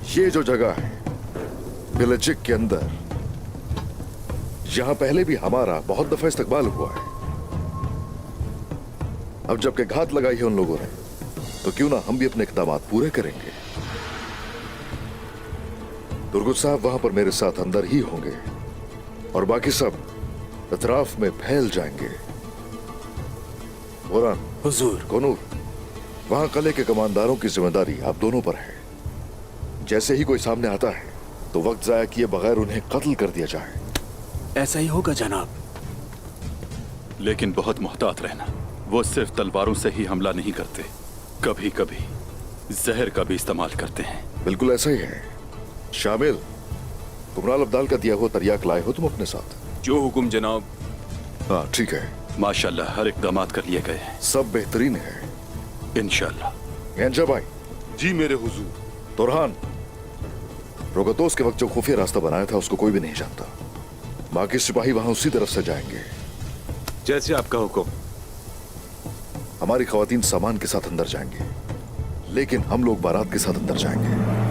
ये जो जगह है बिलजिक के अंदर, यहां पहले भी हमारा बहुत दफा इस्तकबाल हुआ है। अब जबकि घात लगाई है उन लोगों ने, तो क्यों ना हम भी अपने इक़दामात पूरे करेंगे। दुर्गुत साहब वहां पर मेरे साथ अंदर ही होंगे और बाकी सब इतराफ में फैल जाएंगे। बुरहान, हुजूर। कोनूर, वहां कले के कमांडारों की जिम्मेदारी आप दोनों पर है। जैसे ही कोई सामने आता है तो वक्त जाया किए बगैर उन्हें कत्ल कर दिया जाए। ऐसा ही होगा जनाब। लेकिन बहुत मुहतात रहना। वो सिर्फ तलवारों से ही हमला नहीं करते, कभी कभी जहर का भी इस्तेमाल करते हैं। बिल्कुल ऐसा ही है। शामिल, कुमराल अब्दाल का दिया हुआ तरियाक लाए हो तुम अपने साथ? जो हुक्म जनाब। हाँ ठीक है। माशाल्लाह हर इक़दामात कर लिए गए हैं। सब बेहतरीन है इंशाल्लाह। यांजा भाई। जी मेरे हुजूर। तुरहान, रोगतोस के वक्त जो खुफिया रास्ता बनाया था उसको कोई भी नहीं जानता। बाकी सिपाही वहां उसी तरफ से जाएंगे। जैसे आपका हुक्म। हमारी खवातीन सामान के साथ अंदर जाएंगे, लेकिन हम लोग बारात के साथ अंदर जाएंगे।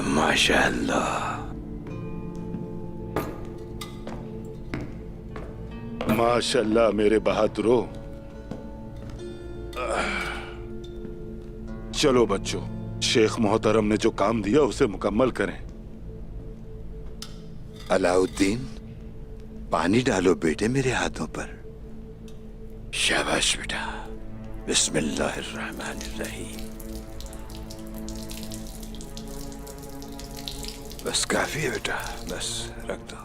माशाअल्लाह, माशाअल्लाह मेरे बहादुरों। चलो बच्चों, शेख मोहतरम ने जो काम दिया उसे मुकम्मल करें। अलाउद्दीन, पानी डालो बेटे मेरे हाथों पर। शाबाश बेटा। बिस्मिल्लाहिर्रहमानिर्रहीम। बस काफी है बेटा, बस रख दो।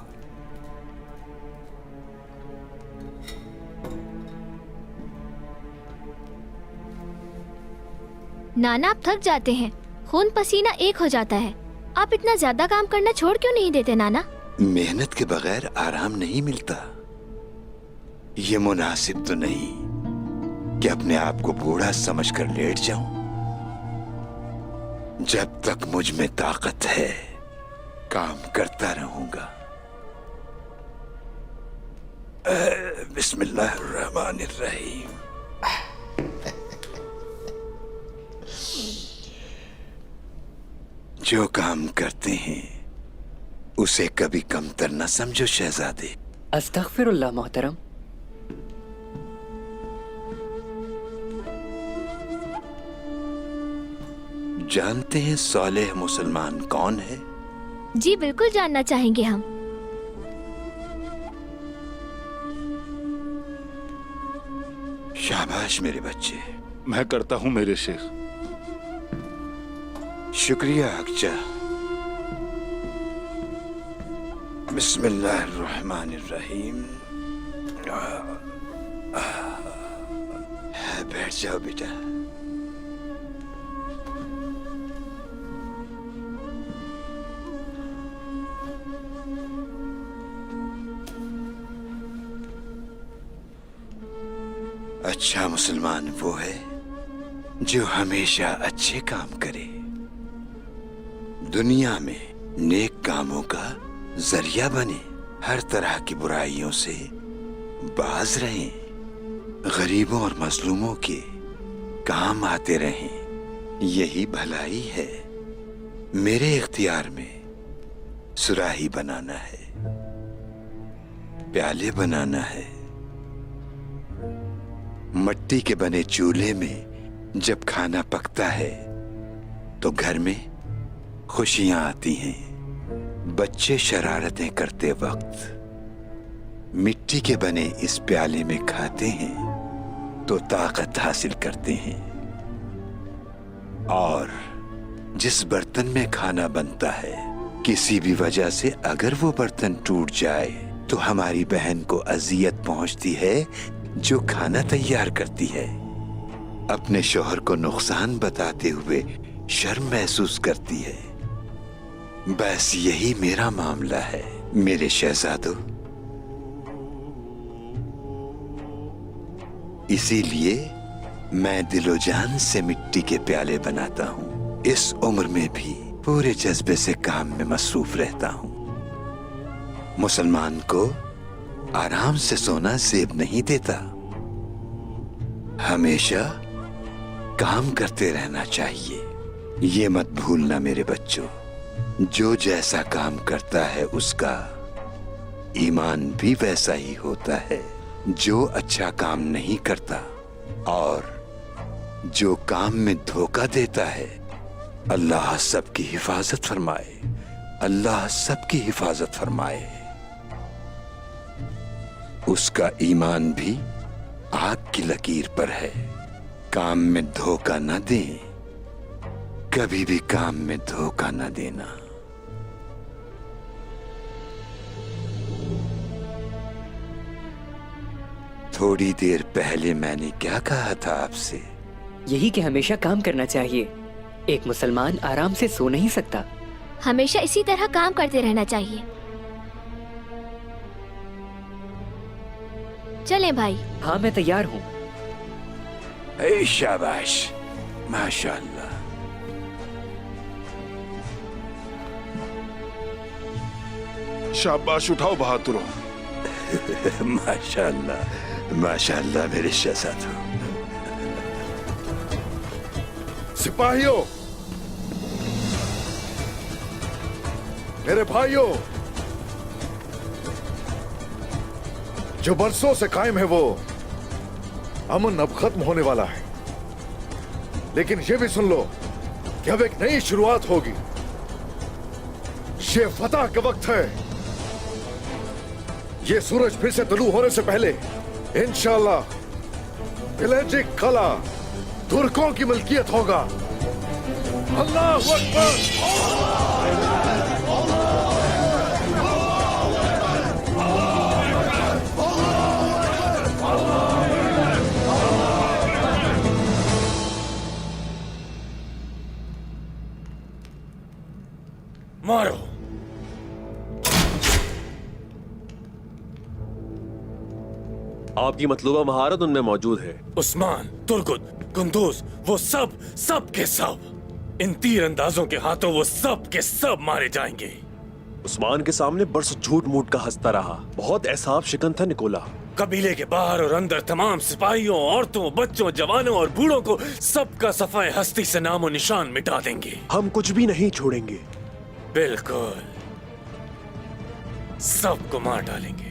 नाना आप थक जाते हैं, खून पसीना एक हो जाता है। आप इतना ज्यादा काम करना छोड़ क्यों नहीं देते नाना? मेहनत के बगैर आराम नहीं मिलता। ये मुनासिब तो नहीं कि अपने आप को बूढ़ा समझकर लेट जाऊं। जब तक मुझ में ताकत है काम करता रहूंगा। बिस्मिल्लाहिर्रहमानिर्रहीम। जो काम करते हैं उसे कभी कमतर न समझो शहजादे। अस्तगफिरुल्लाह मोहतरम। जानते हैं सालेह मुसलमान कौन है? जी बिल्कुल जानना चाहेंगे हम। शाबाश मेरे बच्चे। मैं करता हूं मेरे शेख। शुक्रिया अक्चा। बिस्मिल्लाहिर्रहमानिर्रहीम। बैठ जाओ बेटा। अच्छा मुसलमान वो है जो हमेशा अच्छे काम करे, दुनिया में नेक कामों का जरिया बने, हर तरह की बुराइयों से बाज रहें, गरीबों और मजलूमों के काम आते रहें। यही भलाई है। मेरे इख्तियार में सुराही बनाना है, प्याले बनाना है। मट्टी के बने चूल्हे में जब खाना पकता है तो घर में खुशियां आती हैं। बच्चे शरारतें करते वक्त मिट्टी के बने इस प्याले में खाते हैं तो ताकत हासिल करते हैं, और जिस बर्तन में खाना बनता है किसी भी वजह से अगर वो बर्तन टूट जाए तो हमारी बहन को अजियत पहुंचती है जो खाना तैयार करती है। अपने शौहर को नुकसान बताते हुए शर्म महसूस करती है। बस यही मेरा मामला है मेरे शहजादों। इसीलिए मैं दिलो जान से मिट्टी के प्याले बनाता हूँ। इस उम्र में भी पूरे जज्बे से काम में मसरूफ रहता हूँ। मुसलमान को आराम से सोना जेब नहीं देता, हमेशा काम करते रहना चाहिए। ये मत भूलना मेरे बच्चों, जो जैसा काम करता है उसका ईमान भी वैसा ही होता है। जो अच्छा काम नहीं करता और जो काम में धोखा देता है, अल्लाह सबकी हिफाजत फरमाए, अल्लाह सबकी हिफाजत फरमाए। उसका ईमान भी आग की लकीर पर है। काम में धोखा न दें, कभी भी काम में धोखा न देना। थोड़ी देर पहले मैंने क्या कहा था आपसे? यही कि हमेशा काम करना चाहिए। एक मुसलमान आराम से सो नहीं सकता। हमेशा इसी तरह काम करते रहना चाहिए। चलें भाई। हाँ, मैं तैयार हूँ। ए शाबाश, माशाअल्लाह। शाबाश, उठाओ बहादुरों। माशाअल्लाह माशाअल्लाह मेरे शहजादों। सिपाहियों, मेरे भाइयों, जो बरसों से कायम है वो अमन अब खत्म होने वाला है। लेकिन ये भी सुन लो कि अब एक नई शुरुआत होगी। ये फतह का वक्त है। ये सूरज फिर से तुलू होने से पहले इंशाअल्लाह बिलेजिक कला तुर्कों की मिल्कियत होगा। अल्लाहु अकबर। मारो। आपकी मतलूबा महारत उनमें मौजूद है। उस्मान, तुर्गुत, कुंदूज, वो सब के सब इन तीर अंदाजों के हाथों वो सब के सब मारे जाएंगे। उस्मान के सामने बरस झूठ मूठ का हंसता रहा। बहुत एहसाब शिकन था निकोला। कबीले के बाहर और अंदर तमाम सिपाहियों, औरतों, बच्चों, जवानों और बूढ़ों को सबका सफाए हस्ती से नामो निशान मिटा देंगे। हम कुछ भी नहीं छोड़ेंगे। बिल्कुल, सबको मार डालेंगे।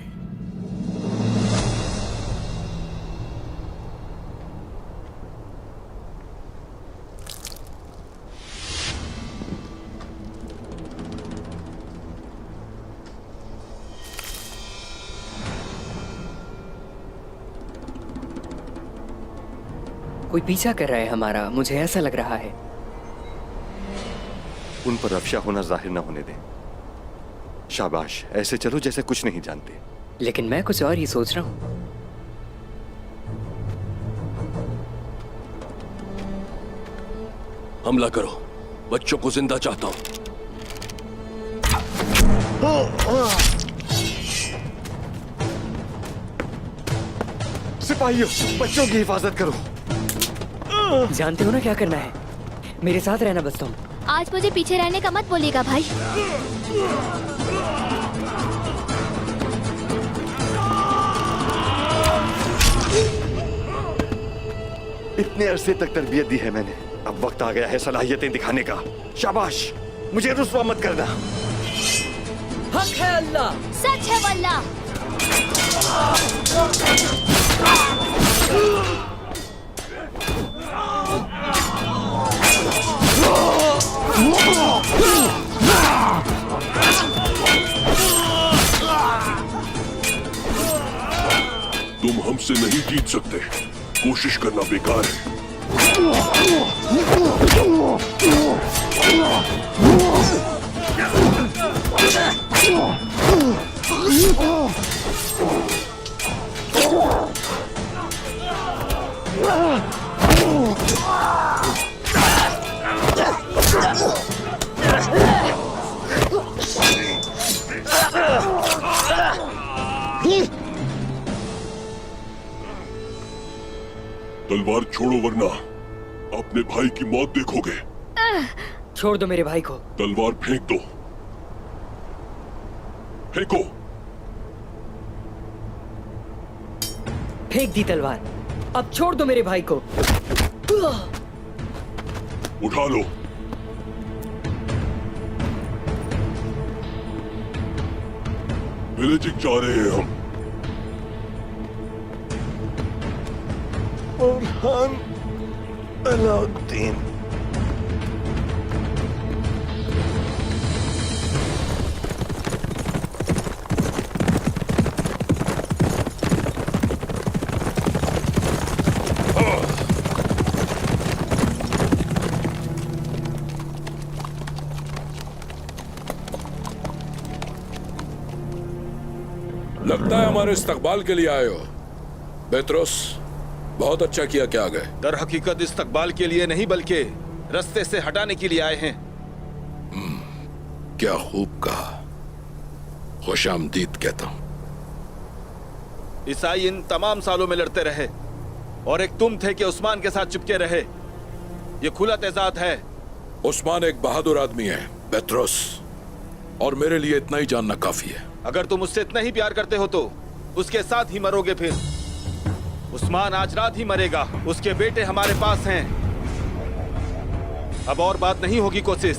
कोई पीछा कर रहा है हमारा, मुझे ऐसा लग रहा है। उन पर रफ्शा होना जाहिर न होने दें। शाबाश, ऐसे चलो जैसे कुछ नहीं जानते। लेकिन मैं कुछ और ही सोच रहा हूँ। हमला करो, बच्चों को जिंदा चाहता हूं। सिपाहियों, बच्चों की हिफाजत करो। जानते हो ना क्या करना है। मेरे साथ रहना बस तुम। आज मुझे पीछे रहने का मत बोलिएगा भाई। इतने अरसे तक तरबियत दी है मैंने, अब वक्त आ गया है सलाहियतें दिखाने का। शाबाश, मुझे रुस्वा मत करना। हक है अल्लाह। सच है वल्लाह। मुझसे नहीं जीत सकते। कोशिश करना बेकार है। तलवार छोड़ो वरना अपने भाई की मौत देखोगे। छोड़ दो मेरे भाई को। तलवार फेंक दो। फेंको। फेंक दी तलवार। अब छोड़ दो मेरे भाई को। उठा लो। विलेज जा रहे हैं हम। बुरहान अलाउद्दीन। लगता है हमारे इस्तकबाल के लिए आए हो। बेत्रोस, बहुत अच्छा किया कि आ गए। दर हकीकत इस्तकबाल के लिए नहीं बल्कि रास्ते से हटाने के लिए आए हैं। क्या खूब कहा। खुशामदीद कहता हूं। ईसाई इन तमाम सालों में लड़ते रहे और एक तुम थे कि उस्मान के साथ चिपके रहे। ये खुला तेजाद है। उस्मान एक बहादुर आदमी है बेत्रोस, और मेरे लिए इतना ही जानना काफी है। अगर तुम उससे इतना ही प्यार करते हो तो उसके साथ ही मरोगे। फिर उस्मान आज रात ही मरेगा। उसके बेटे हमारे पास हैं। अब और बात नहीं होगी कोशिश।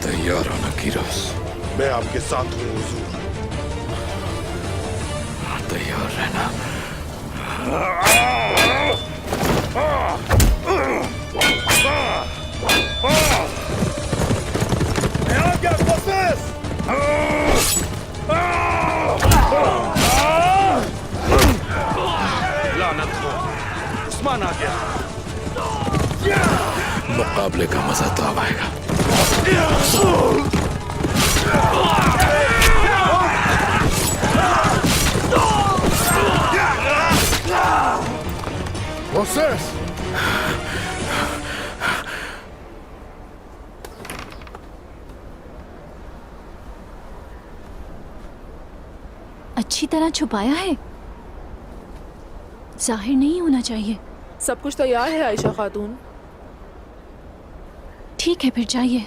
तैयार हो नकीरस? मैं आपके साथ हूँ हुजूर। तैयार रहना। लानत हो, उस्मान आ गया। मुकाबले का मजा तो अब आएगा। मोसेस! अच्छी तरह छुपाया है, जाहिर नहीं होना चाहिए। सब कुछ तैयार है आयशा खातून। ठीक है, फिर जाइए।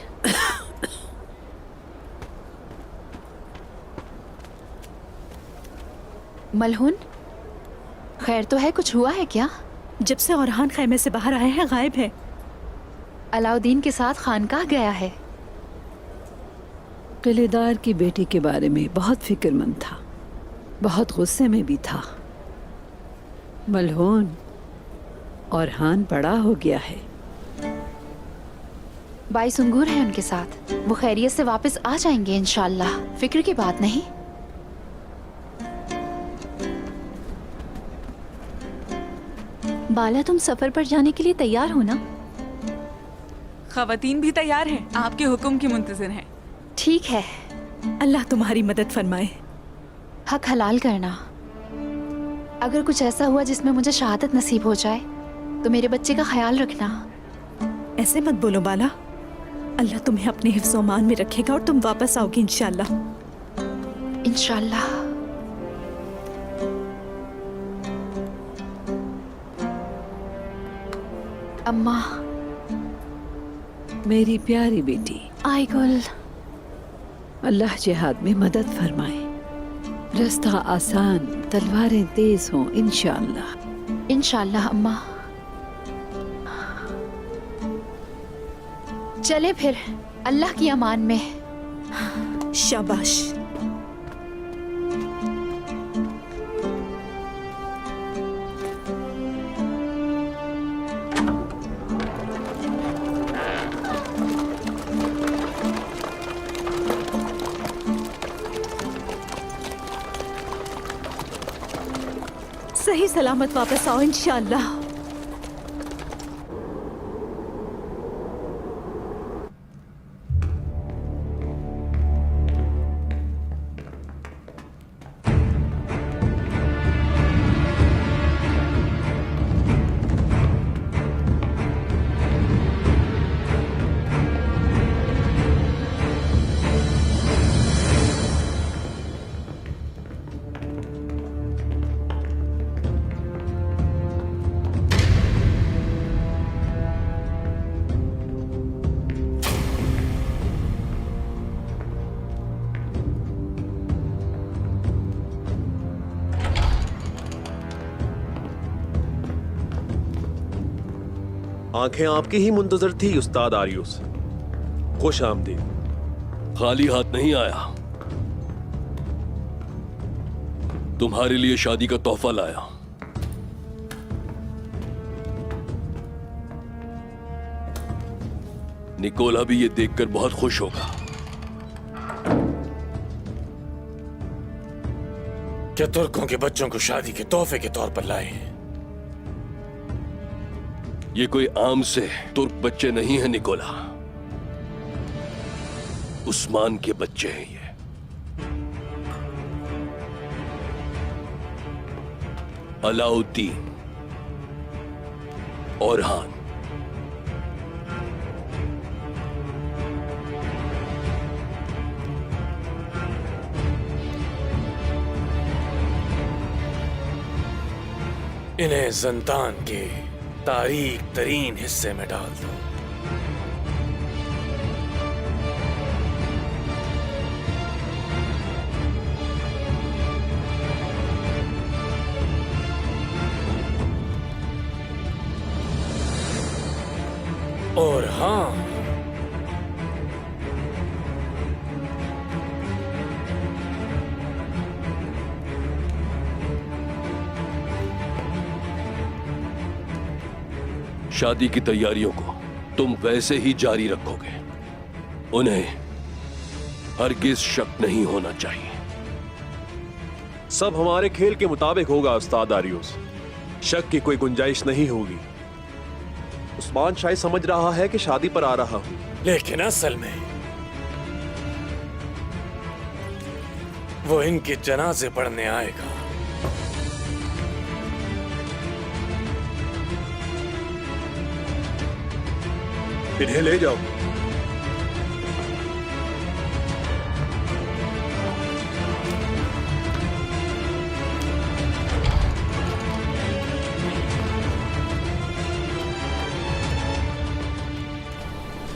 मलहून, खैर तो है? कुछ हुआ है क्या? जब से औरहान खैमे से बाहर आए हैं गायब है। अलाउद्दीन के साथ खानकाह गया है। किलेदार की बेटी के बारे में बहुत फिक्रमंद था, बहुत गुस्से में भी था। मलहून, औरहान बड़ा हो गया है। बाई सुंगूर है उनके साथ। वो खैरियत से वापस आ जाएंगे इंशाल्लाह। फिक्र की बात नहीं। बाला, तुम सफर पर जाने के लिए तैयार हो ना? खवातीन भी तैयार हैं, आपके हुक्म की मुंतज़िर हैं। ठीक है। अल्लाह तुम्हारी मदद फरमाए। हक हलाल करना। अगर कुछ ऐसा हुआ जिसमें मुझे शहादत नसीब हो जाए तो मेरे बच्चे का ख्याल रखना। ऐसे मत बोलो बाला। अल्लाह तुम्हें अपने हिफ्ज़-ओ-मान में रखेगा और तुम वापस आओगी इंशाल्लाह। इंशाल्लाह। अम्मा। मेरी प्यारी बेटी, आई गुल। अल्लाह जिहाद में मदद फरमाए, रास्ता आसान, तलवारें तेज हों इंशाअल्लाह। इंशाल्लाह अम्मा। चले फिर, अल्लाह की अमान में। शाबाश। सही सलामत वापस आओ इंशाअल्लाह। आंखें आपकी ही मुंतजर थी उस्ताद आरियुस। खुश आमदीद। खाली हाथ नहीं आया, तुम्हारे लिए शादी का तोहफा लाया। निकोला भी ये देखकर बहुत खुश होगा। क्या तुर्कों के बच्चों को शादी के तोहफे के तौर पर लाए हैं? ये कोई आम से तुर्क बच्चे नहीं हैं निकोला, उस्मान के बच्चे हैं ये। अलाउद्दीन, ओरहान, इन्हें ज़ंतान के तारीख तरीन हिस्से में डाल दो। और हाँ, शादी की तैयारियों को तुम वैसे ही जारी रखोगे। उन्हें हरगिज शक नहीं होना चाहिए। सब हमारे खेल के मुताबिक होगा उस्ताद आरियुस, शक की कोई गुंजाइश नहीं होगी। उस्मान शायद समझ रहा है कि शादी पर आ रहा हूं, लेकिन असल में वो इनके जनाजे पढ़ने आएगा। इन्हें ले जाओ।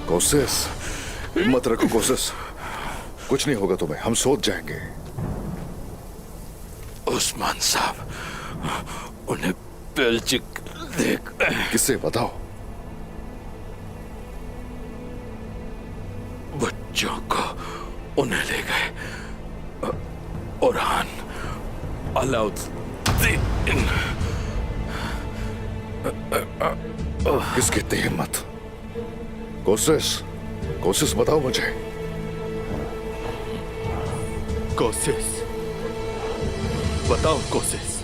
कोशिश मत रखो कोशिश, कुछ नहीं होगा तुम्हें, हम सोच जाएंगे। उस्मान साहब, उन्हें बेल्जिक देख। किससे बताओ? बच्चों को उन्हें ले गए ओरहान, अलाउद्दीन। किस कितनी हिम्मत? कोशिश बताओ मुझे। कोशिश बताओ, कोशिश।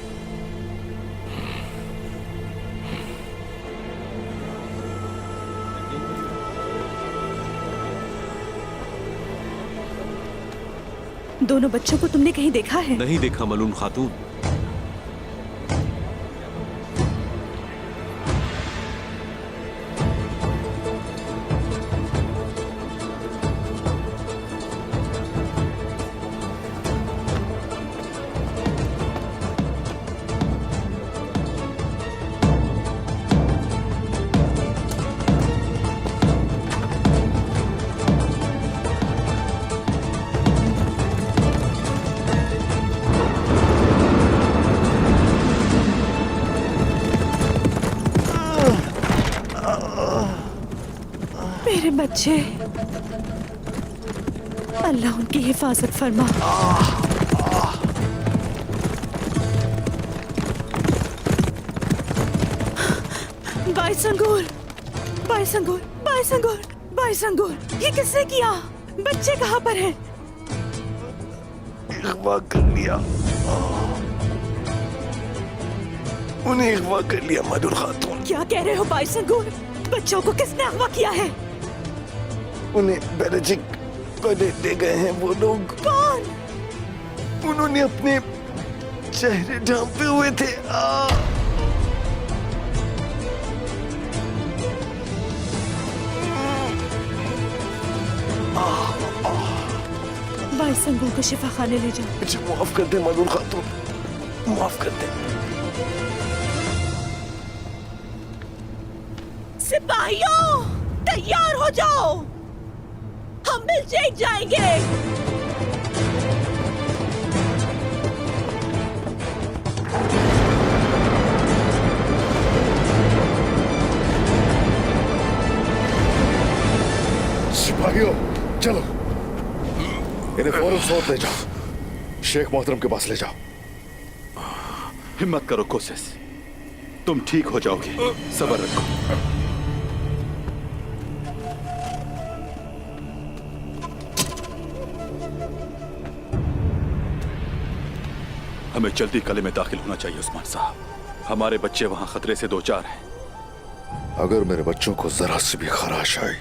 दोनों बच्चों को तुमने कहीं देखा है? नहीं देखा मलून खातून। मेरे बच्चे, अल्लाह उनकी हिफाजत फरमा। बाईसंगुल, बाईसंगुल, बाईसंगुल, बाईसंगुल, ये किसने किया? बच्चे कहाँ पर हैं? अगवा कर लिया, उन्हें अगवा कर लिया मधुर खातून। क्या कह रहे हो बाईसंगुल? बच्चों को किसने अगवा किया है? उन्हें बेलजिक बने दे गए हैं वो लोग। कौन? उन्होंने अपने चेहरे ढांपे हुए थे। बाईसंगुल को शिफा खाने ले जाओ। मुझे माफ कर दे मधुर खातून, माफ कर दे। सिपाहियों, तैयार हो जाओ, हम मिल जीत जाएंगे। सिपाहियों, चलो इन्हें फौरन सौंप ले जाओ, शेख मोहतरम के पास ले जाओ। हिम्मत करो कोशिश, तुम ठीक हो जाओगे, सब्र रखो। हमें जल्दी किले में दाखिल होना चाहिए उस्मान साहब, हमारे बच्चे वहां खतरे से दो चार हैं। अगर मेरे बच्चों को जरा सी भी खराश आई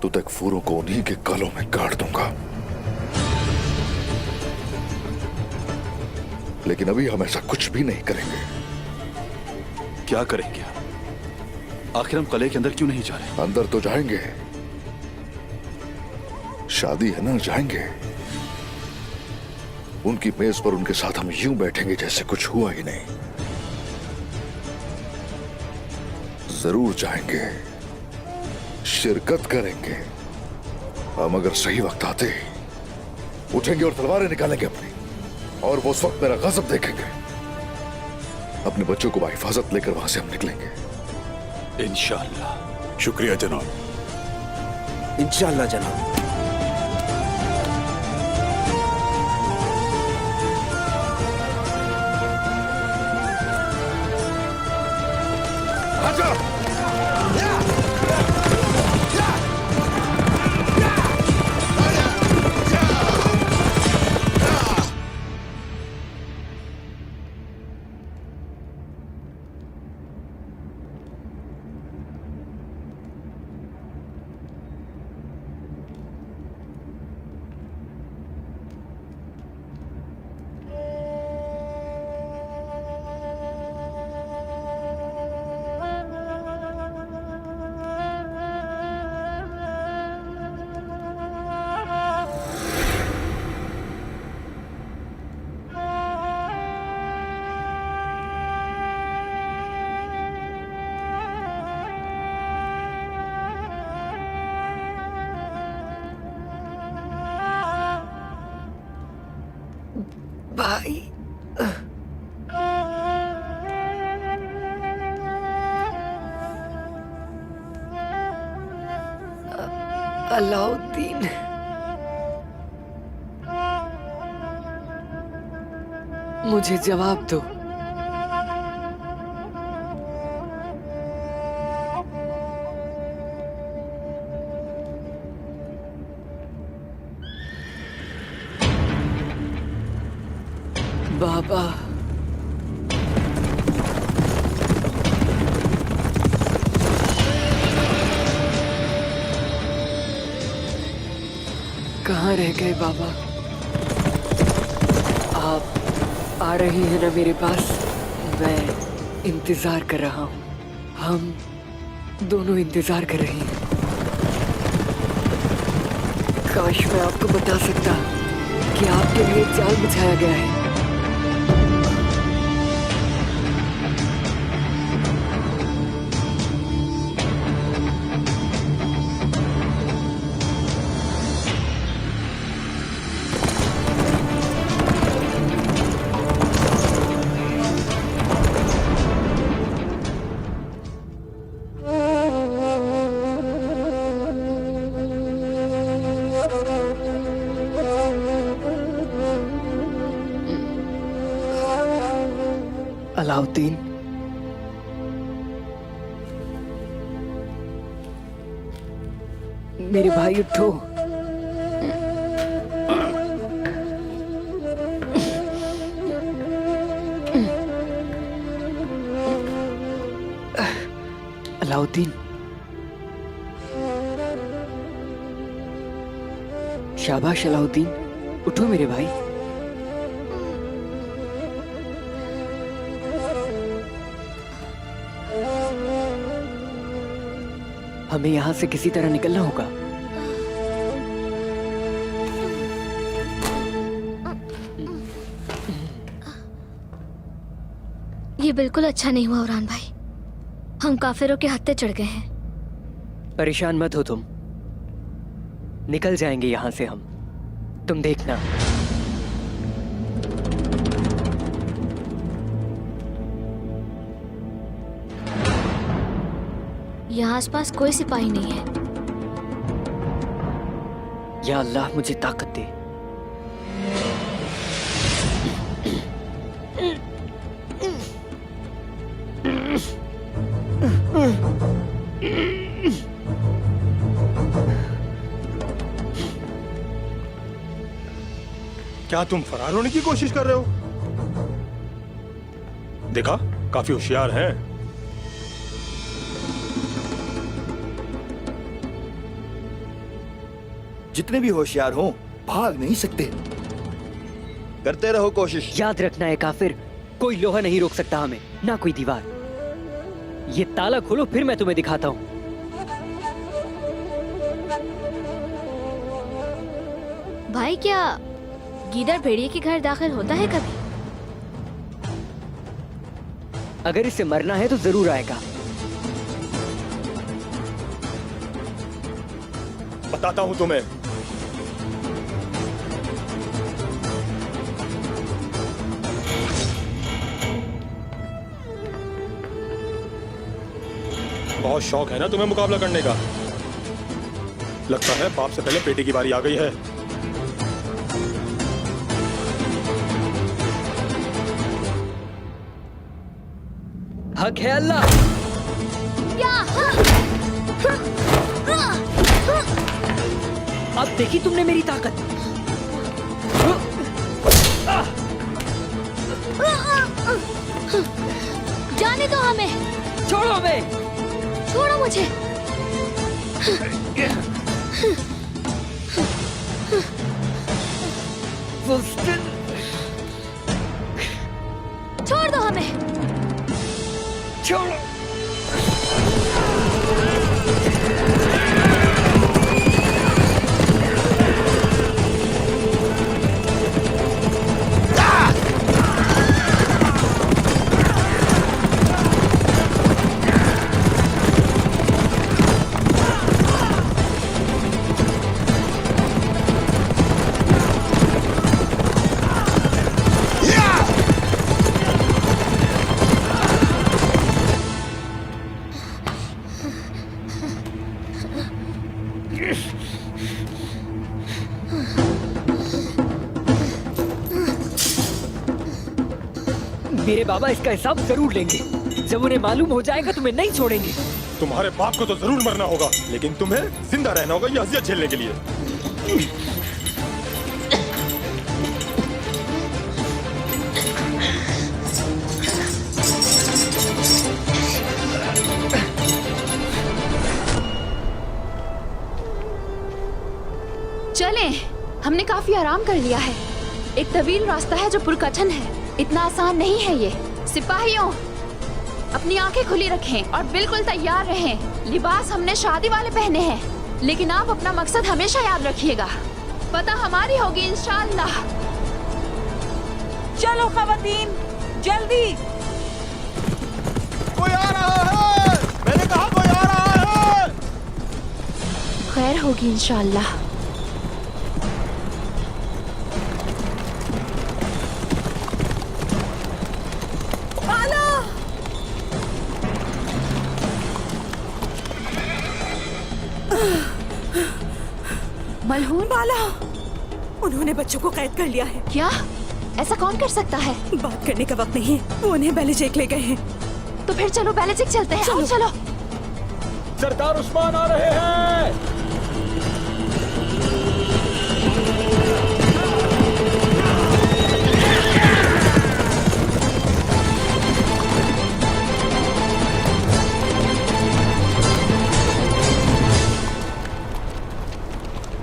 तो तकफूरों को उन्हीं के गलों में काट दूंगा। लेकिन अभी हम ऐसा कुछ भी नहीं करेंगे। क्या करेंगे? आखिर हम किले के अंदर क्यों नहीं जा रहे? अंदर तो जाएंगे, शादी है ना, जाएंगे। उनकी मेज पर उनके साथ हम यूं बैठेंगे जैसे कुछ हुआ ही नहीं। जरूर जाएंगे, शिरकत करेंगे। हम अगर सही वक्त आते उठेंगे और तलवारें निकालेंगे अपनी, और वो उस वक्त मेरा गजब देखेंगे। अपने बच्चों को बाहिफाजत लेकर वहां से हम निकलेंगे इंशाअल्लाह। शुक्रिया जनाब। इंशाअल्लाह जनाब। भाई, अलाउद्दीन, मुझे जवाब दो। बाबा, कहाँ रह गए बाबा? आप आ रही हैं ना मेरे पास? मैं इंतजार कर रहा हूँ, हम दोनों इंतजार कर रहे हैं। काश मैं आपको बता सकता कि आपके लिए जाल बिछाया गया है। अलाउद्दीन, मेरे भाई उठो। अलाउद्दीन, शाबाश अलाउद्दीन, उठो मेरे भाई। हमें यहां से किसी तरह निकलना होगा। ये बिल्कुल अच्छा नहीं हुआ उरान भाई, हम काफिरों के हत्थे चढ़ गए हैं। परेशान मत हो तुम, निकल जाएंगे यहां से हम, तुम देखना। यहाँ आसपास कोई सिपाही नहीं है। या अल्लाह मुझे ताकत दे। क्या तुम फरार होने की कोशिश कर रहे हो? देखा, काफी होशियार हैं। जितने भी होशियार हों, भाग नहीं सकते। करते रहो कोशिश। याद रखना है काफिर, कोई लोहा नहीं रोक सकता हमें, ना कोई दीवार। ये ताला खोलो, फिर मैं तुम्हें दिखाता हूं। भाई क्या गीदड़ भेड़िए के घर दाखिल होता है कभी? अगर इसे मरना है तो जरूर आएगा। बताता हूं तुम्हें। बहुत शौक है ना तुम्हें मुकाबला करने का? लगता है बाप से पहले बेटी की बारी आ गई है। हक है अल्लाह। अब देखी तुमने मेरी ताकत। जाने दो हमें। छोड़ो हमें। छोड़ो मुझे। छोड़ दो हमें। छोड़ो। मेरे बाबा इसका हिसाब जरूर लेंगे। जब उन्हें मालूम हो जाएगा तुम्हें नहीं छोड़ेंगे। तुम्हारे बाप को तो जरूर मरना होगा, लेकिन तुम्हें जिंदा रहना होगा ये अजियत झेलने के लिए। चलें, हमने काफी आराम कर लिया है। एक तवील रास्ता है जो पुरकठिन है, इतना आसान नहीं है ये। सिपाहियों, अपनी आंखें खुली रखें और बिल्कुल तैयार रहें। लिबास हमने शादी वाले पहने हैं, लेकिन आप अपना मकसद हमेशा याद रखिएगा। पता हमारी होगी इंशाअल्लाह। चलो खवातीन, जल्दी। कोई आ रहा है, मैंने कहा कोई आ रहा है। खैर होगी इंशाअल्लाह। मलहून बाला, उन्होंने बच्चों को कैद कर लिया है। क्या? ऐसा कौन कर सकता है? बात करने का वक्त नहीं है, वो उन्हें बेलिजेक ले गए हैं। तो फिर चलो बेलिजेक चलते हैं। आओ चलो। सरदार उस्मान आ रहे हैं।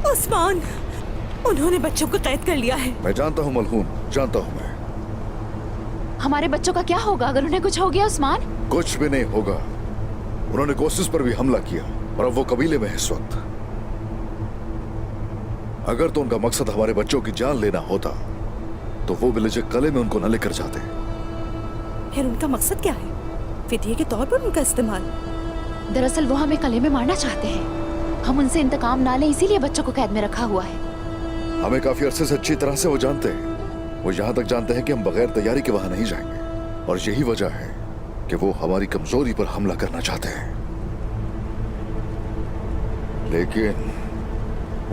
उस्मान, उन्होंने बच्चों को कैद कर लिया है। मैं जानता हूँ मलहून, जानता हूँ मैं। हमारे बच्चों का क्या होगा अगर उन्हें कुछ हो गया उस्मान? कुछ भी नहीं होगा। उन्होंने कोशिश पर भी हमला किया और अब वो कबीले में है इस वक्त। अगर तो उनका मकसद हमारे बच्चों की जान लेना होता तो वो विलेज कले में उनको न लेकर जाते। फिर उनका मकसद क्या है? फिदिये के तौर पर उनका इस्तेमाल? दरअसल वो हमें कले में मारना चाहते हैं। हम उनसे इंतकाम ना लें, इसीलिए बच्चों को कैद में रखा हुआ है। हमें काफी अरसे से अच्छी तरह से वो जानते हैं। वो यहाँ तक जानते हैं कि हम बगैर तैयारी के वहां नहीं जाएंगे और यही वजह है कि वो हमारी कमजोरी पर हमला करना चाहते हैं। लेकिन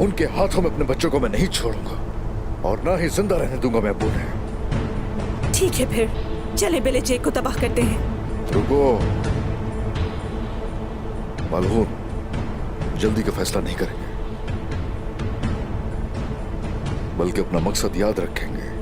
उनके हाथों में अपने बच्चों को मैं नहीं छोड़ूंगा और ना ही जिंदा रहने दूंगा मैं अब्बू ने। ठीक है, फिर चले बेलिजेक को तबाह करते हैं। रुको मलहून, जल्दी का फैसला नहीं करेंगे बल्कि अपना मकसद याद रखेंगे।